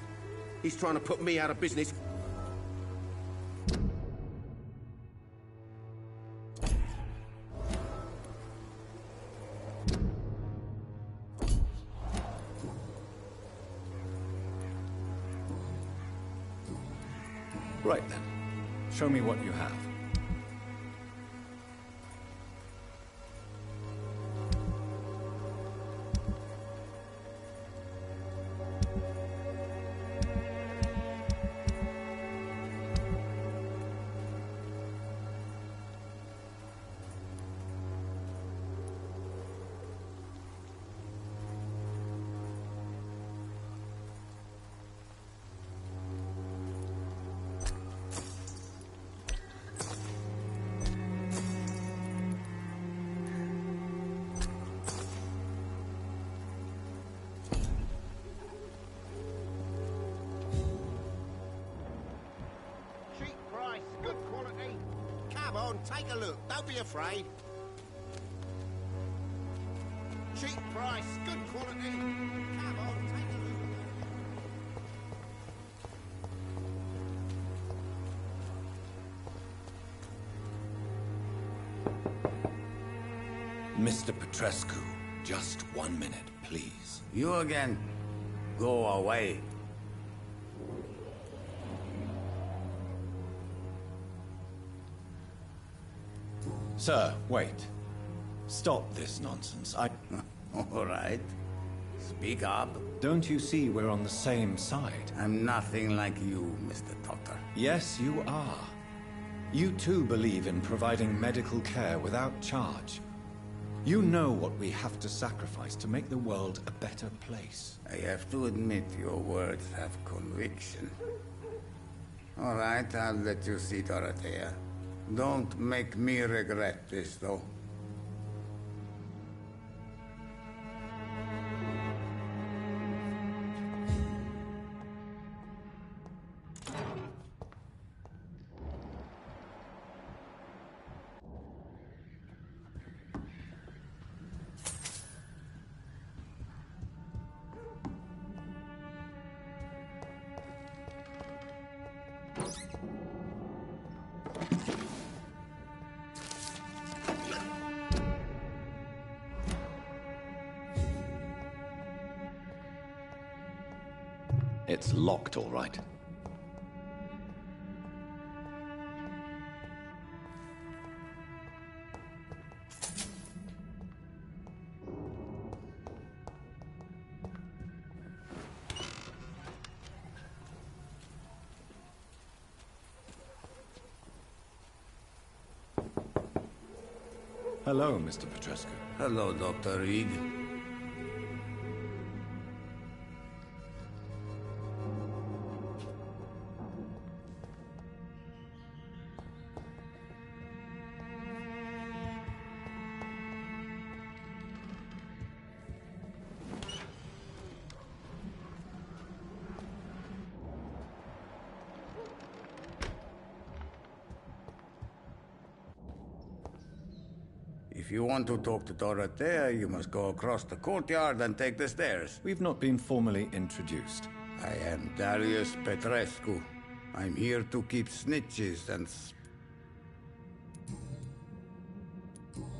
he's trying to put me out of business. Right then. Show me what you have. Take a look. Don't be afraid. Cheap price, good quality. Come on, take a look. Mr. Petrescu, just 1 minute, please. You again. Go away. Sir, wait. Stop this nonsense. All right. Speak up. Don't you see we're on the same side? I'm nothing like you, Mr. Doctor. Yes, you are. You too believe in providing medical care without charge. You know what we have to sacrifice to make the world a better place. I have to admit your words have conviction. All right, I'll let you see, Dorothea. Don't make me regret this, though. It's locked, all right. Hello, Mr. Petrescu. Hello, Dr. Reed. If you want to talk to Dorothea, you must go across the courtyard and take the stairs. We've not been formally introduced. I am Darius Petrescu. I'm here to keep snitches and...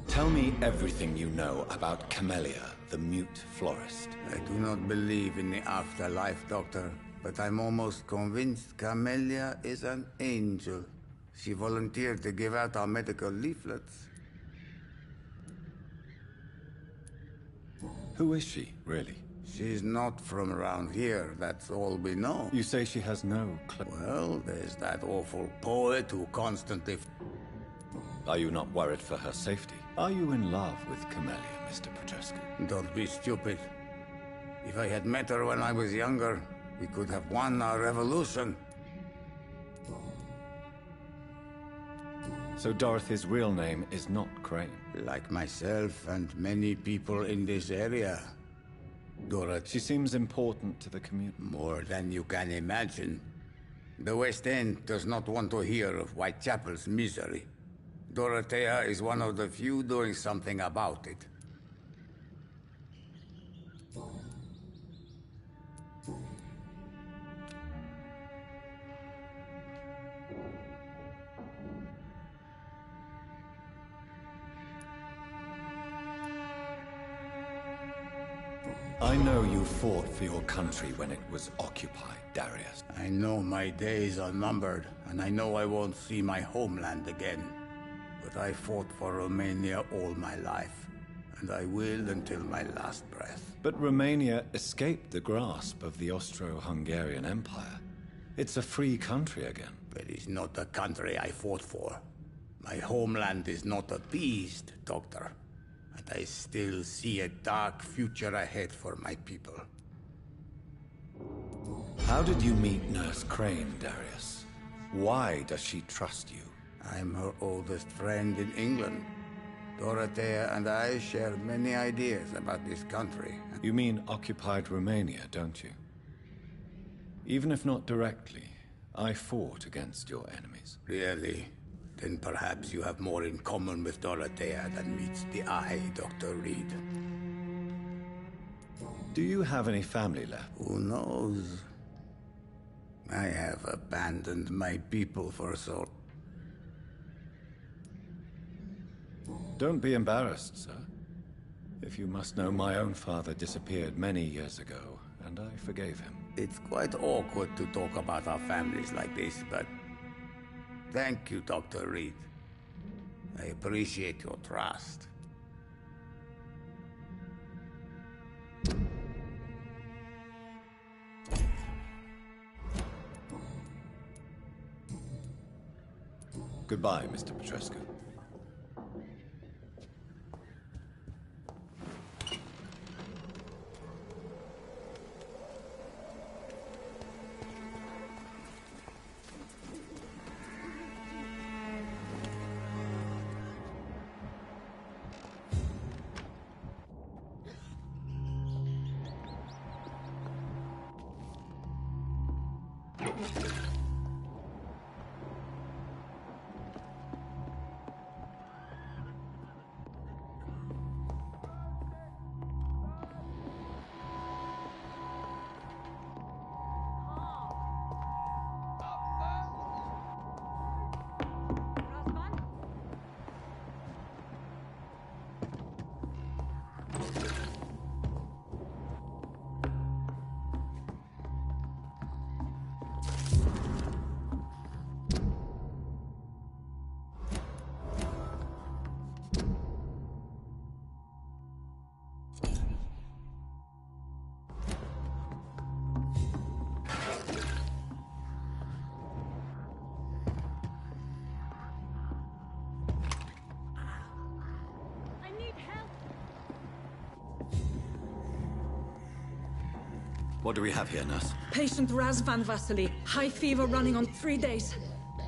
Tell me everything you know about Camellia, the mute florist. I do not believe in the afterlife, Doctor, but I'm almost convinced Camellia is an angel. She volunteered to give out our medical leaflets. Who is she, really? She's not from around here, that's all we know. You say she has no clue. Well, there's that awful poet who constantly... Are you not worried for her safety? Are you in love with Camellia, Mr. Petrescu? Don't be stupid. If I had met her when I was younger, we could have won our revolution. So Dorothy's real name is not Crane? Like myself and many people in this area. Dorothy... She seems important to the community. More than you can imagine. The West End does not want to hear of Whitechapel's misery. Dorothea is one of the few doing something about it. I know you fought for your country when it was occupied, Darius. I know my days are numbered, and I know I won't see my homeland again. But I fought for Romania all my life, and I will until my last breath. But Romania escaped the grasp of the Austro-Hungarian Empire. It's a free country again. But it's not the country I fought for. My homeland is not appeased, Doctor. And I still see a dark future ahead for my people. How did you meet Nurse Crane, Darius? Why does she trust you? I'm her oldest friend in England. Dorothea and I share many ideas about this country. You mean occupied Romania, don't you? Even if not directly, I fought against your enemies. Really? Then perhaps you have more in common with Dorothea than meets the eye, Dr. Reed. Do you have any family left? Who knows? I have abandoned my people for so... Don't be embarrassed, sir. If you must know, my own father disappeared many years ago, and I forgave him. It's quite awkward to talk about our families like this, but... Thank you, Dr. Reed. I appreciate your trust. Goodbye, Mr. Petrescu. What do we have here, nurse? Patient Razvan Vasily. High fever running on 3 days.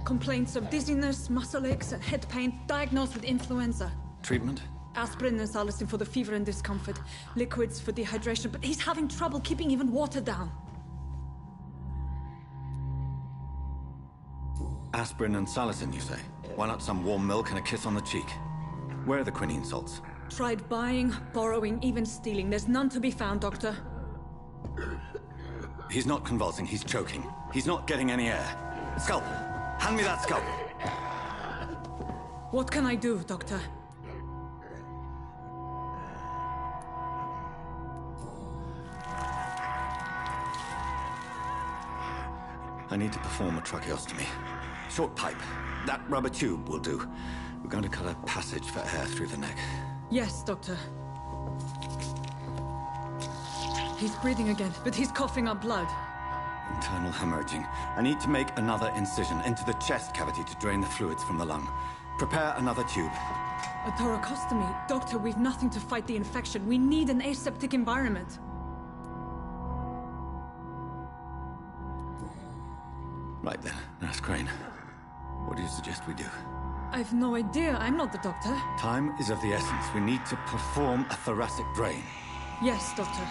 Complaints of dizziness, muscle aches, and head pain. Diagnosed with influenza. Treatment? Aspirin and salicin for the fever and discomfort. Liquids for dehydration, but he's having trouble keeping even water down. Aspirin and salicin, you say? Why not some warm milk and a kiss on the cheek? Where are the quinine salts? Tried buying, borrowing, even stealing. There's none to be found, Doctor. He's not convulsing, he's choking. He's not getting any air. Scalpel! Hand me that scalpel! What can I do, Doctor? I need to perform a tracheostomy. Short pipe. That rubber tube will do. We're going to cut a passage for air through the neck. Yes, Doctor. He's breathing again, but he's coughing up blood. Internal hemorrhaging. I need to make another incision into the chest cavity to drain the fluids from the lung. Prepare another tube. A thoracostomy? Doctor, we've nothing to fight the infection. We need an aseptic environment. Right then, Nurse Crane. What do you suggest we do? I've no idea. I'm not the doctor. Time is of the essence. We need to perform a thoracic drain. Yes, Doctor.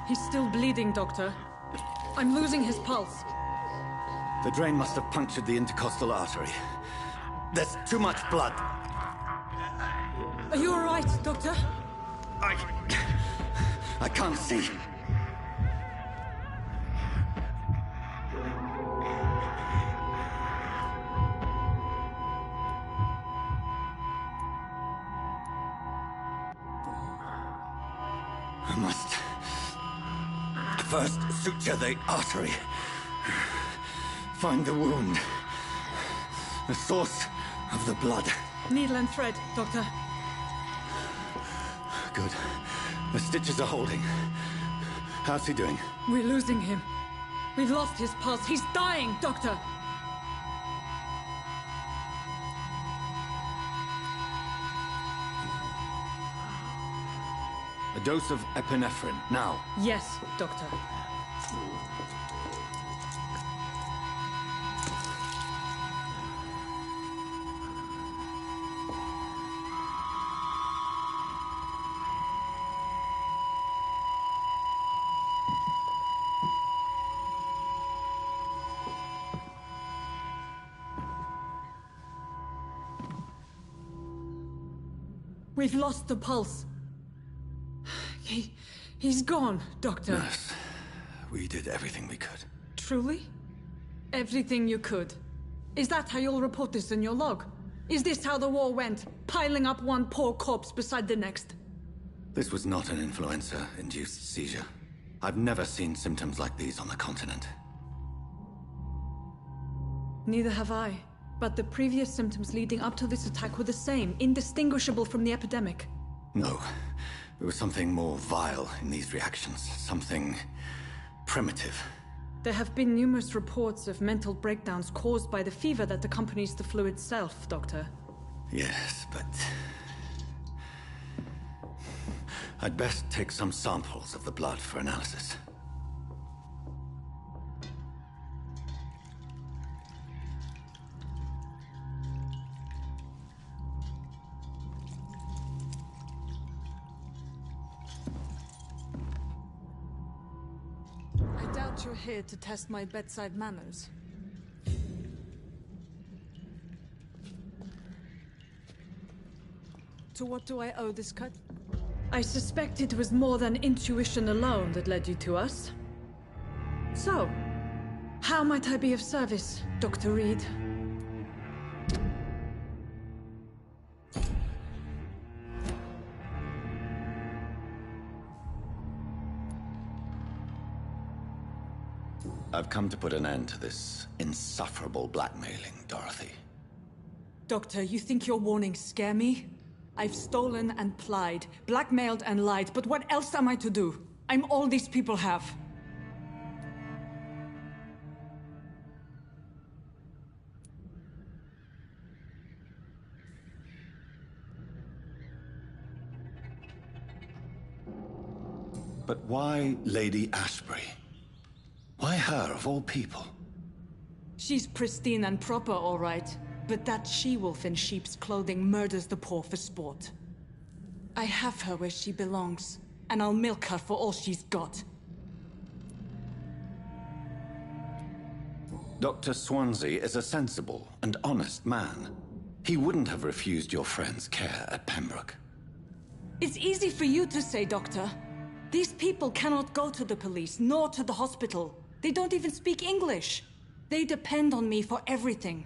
He's still bleeding, Doctor. I'm losing his pulse. The drain must have punctured the intercostal artery. There's too much blood. Are you all right, Doctor? I can't see. I must first suture the artery. Find the wound. The source of the blood. Needle and thread, Doctor. Good. The stitches are holding. How's he doing? We're losing him. We've lost his pulse. He's dying, Doctor! A dose of epinephrine, now. Yes, Doctor. We've lost the pulse. He's gone, Doctor. Nurse, we did everything we could. Truly? Everything you could. Is that how you'll report this in your log? Is this how the war went? Piling up one poor corpse beside the next? This was not an influenza-induced seizure. I've never seen symptoms like these on the continent. Neither have I. But the previous symptoms leading up to this attack were the same, indistinguishable from the epidemic. No. There was something more vile in these reactions. Something primitive. There have been numerous reports of mental breakdowns caused by the fever that accompanies the flu itself, Doctor. Yes, but I'd best take some samples of the blood for analysis. I doubt you're here to test my bedside manners. To what do I owe this cut? I suspect it was more than intuition alone that led you to us. So, how might I be of service, Dr. Reed? I've come to put an end to this insufferable blackmailing, Dorothy. Doctor, you think your warnings scare me? I've stolen and plied, blackmailed and lied, but what else am I to do? I'm all these people have. But why Lady Ashbury? Why her, of all people? She's pristine and proper, all right. But that she-wolf in sheep's clothing murders the poor for sport. I have her where she belongs, and I'll milk her for all she's got. Dr. Swansea is a sensible and honest man. He wouldn't have refused your friend's care at Pembroke. It's easy for you to say, Doctor. These people cannot go to the police, nor to the hospital. They don't even speak English. They depend on me for everything.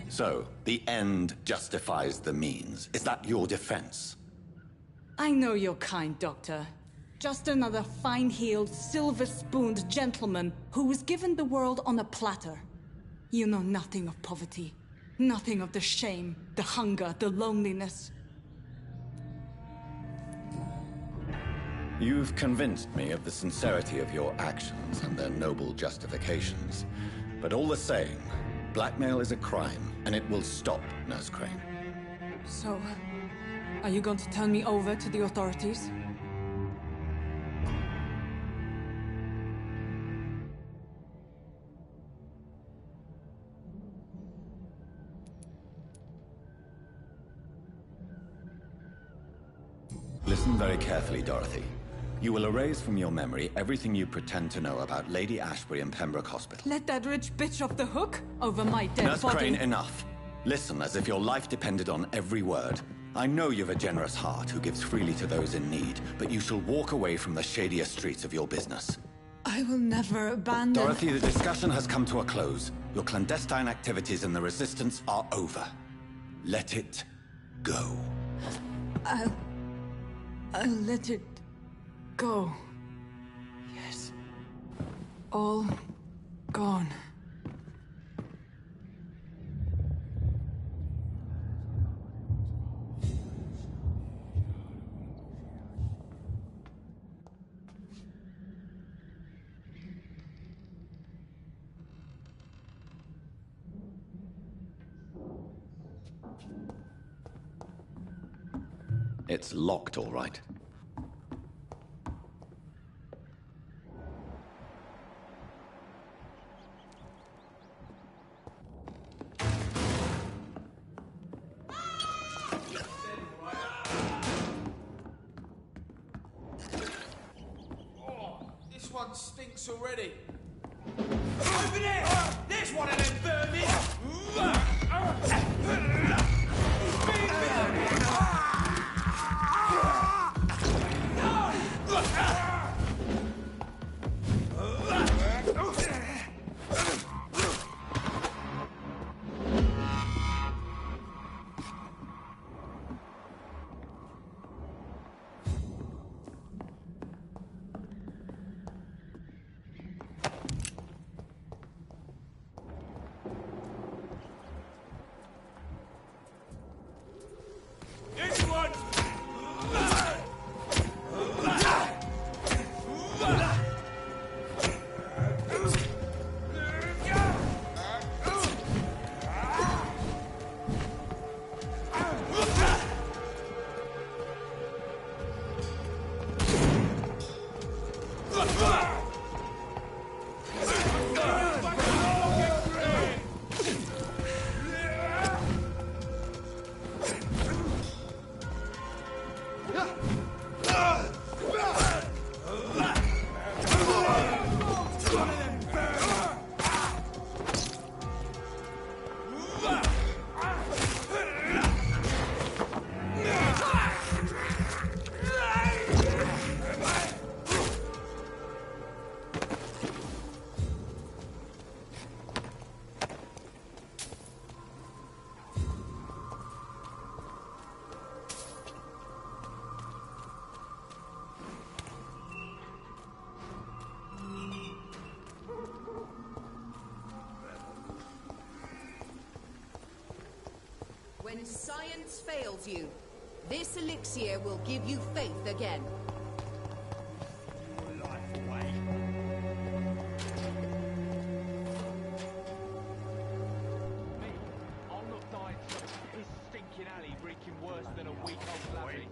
So, the end justifies the means. Is that your defense? I know you're kind, Doctor. Just another fine-heeled, silver-spooned gentleman who was given the world on a platter. You know nothing of poverty. Nothing of the shame, the hunger, the loneliness. You've convinced me of the sincerity of your actions and their noble justifications. But all the same, blackmail is a crime, and it will stop, Nurse Crane. So, are you going to turn me over to the authorities? Listen very carefully, Dorothy. You will erase from your memory everything you pretend to know about Lady Ashbury and Pembroke Hospital. Let that rich bitch off the hook over my dead Nurse body. Crane, enough. Listen as if your life depended on every word. I know you've a generous heart who gives freely to those in need, but you shall walk away from the shadier streets of your business. I will never abandon... Dorothy, the discussion has come to a close. Your clandestine activities in the Resistance are over. Let it go. I'll let it go. Yes. All gone. It's locked, all right. This one stinks already. Over there! There's one of them vermin! When science fails you, this elixir will give you faith again. I'll not die in some piss-stinking alley reeking worse than a week-old lappy.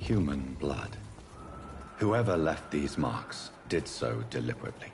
Human blood. Whoever left these marks did so deliberately.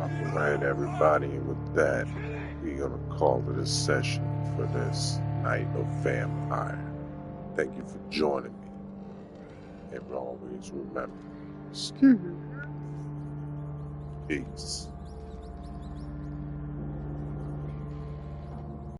Alright, everybody, and with that, we're gonna call it a session for this night of Vampyr. Thank you for joining me. And always remember, peace.